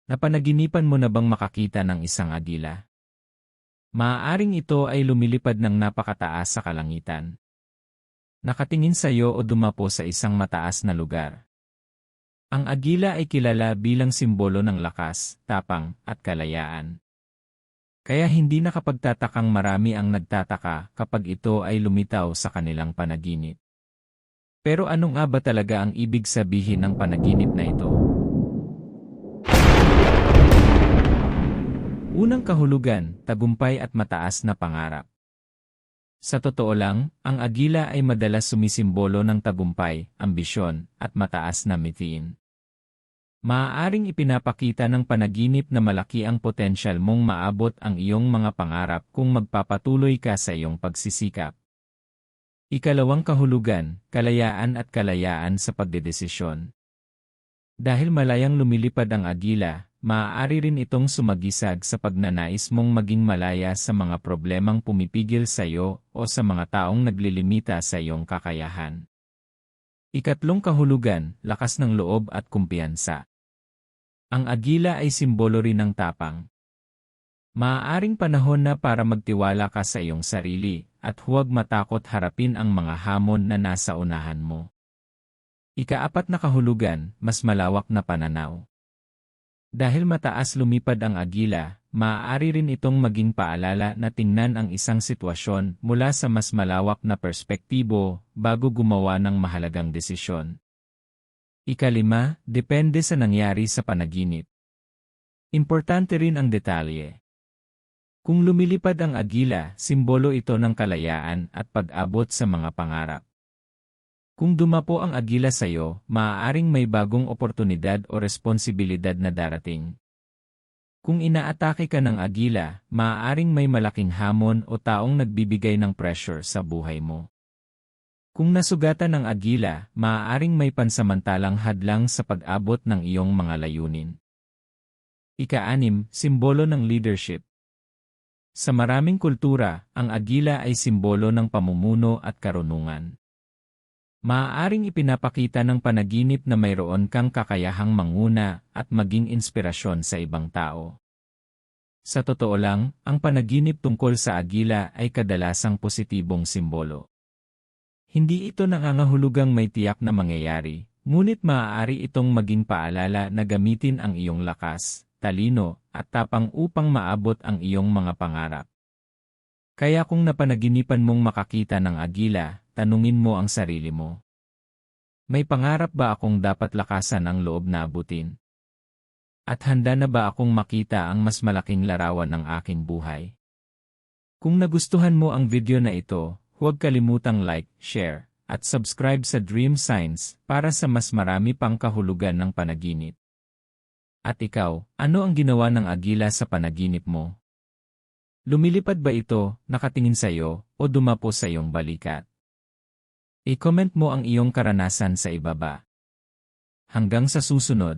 Napanaginipan mo na bang makakita ng isang agila? Maaaring ito ay lumilipad ng napakataas sa kalangitan. Nakatingin sa iyo o dumapo sa isang mataas na lugar. Ang agila ay kilala bilang simbolo ng lakas, tapang, at kalayaan. Kaya hindi nakapagtatakang marami ang nagtataka kapag ito ay lumitaw sa kanilang panaginip. Pero ano nga ba talaga ang ibig sabihin ng panaginip na ito? Unang kahulugan, tagumpay at mataas na pangarap. Sa totoo lang, ang agila ay madalas sumisimbolo ng tagumpay, ambisyon, at mataas na mithiin. Maaaring ipinapakita ng panaginip na malaki ang potensyal mong maabot ang iyong mga pangarap kung magpapatuloy ka sa iyong pagsisikap. Ikalawang kahulugan, kalayaan sa pagdedesisyon. Dahil malayang lumilipad ang agila, maaari rin itong sumagisag sa pagnanais mong maging malaya sa mga problemang pumipigil sa iyo o sa mga taong naglilimita sa iyong kakayahan. Ikatlong kahulugan, lakas ng loob at kumpiyansa. Ang agila ay simbolo rin ng tapang. Maaaring panahon na para magtiwala ka sa iyong sarili at huwag matakot harapin ang mga hamon na nasa unahan mo. Ikaapat na kahulugan, mas malawak na pananaw. Dahil mataas lumipad ang agila, maaari rin itong maging paalala na tingnan ang isang sitwasyon mula sa mas malawak na perspektibo bago gumawa ng mahalagang desisyon. Ikalima, depende sa nangyari sa panaginip. Importante rin ang detalye. Kung lumilipad ang agila, simbolo ito ng kalayaan at pag-abot sa mga pangarap. Kung dumapo ang agila sa iyo, maaaring may bagong oportunidad o responsibilidad na darating. Kung inaatake ka ng agila, maaaring may malaking hamon o taong nagbibigay ng pressure sa buhay mo. Kung nasugatan ng agila, maaaring may pansamantalang hadlang sa pag-abot ng iyong mga layunin. Ika-6, simbolo ng leadership. Sa maraming kultura, ang agila ay simbolo ng pamumuno at karunungan. Maaaring ipinapakita ng panaginip na mayroon kang kakayahang manguna at maging inspirasyon sa ibang tao. Sa totoo lang, ang panaginip tungkol sa agila ay kadalasang positibong simbolo. Hindi ito nangangahulugang may tiyak na mangyayari, ngunit maaari itong maging paalala na gamitin ang iyong lakas, talino, at tapang upang maabot ang iyong mga pangarap. Kaya kung napanaginipan mong makakita ng agila, tanungin mo ang sarili mo. May pangarap ba akong dapat lakasan ang loob na abutin? At handa na ba akong makita ang mas malaking larawan ng aking buhay? Kung nagustuhan mo ang video na ito, huwag kalimutang like, share, at subscribe sa Dream Signs para sa mas marami pang kahulugan ng panaginip. At ikaw, ano ang ginawa ng agila sa panaginip mo? Lumilipad ba ito, nakatingin sa iyo, o dumapo sa iyong balikat? I-comment mo ang iyong karanasan sa ibaba. Hanggang sa susunod.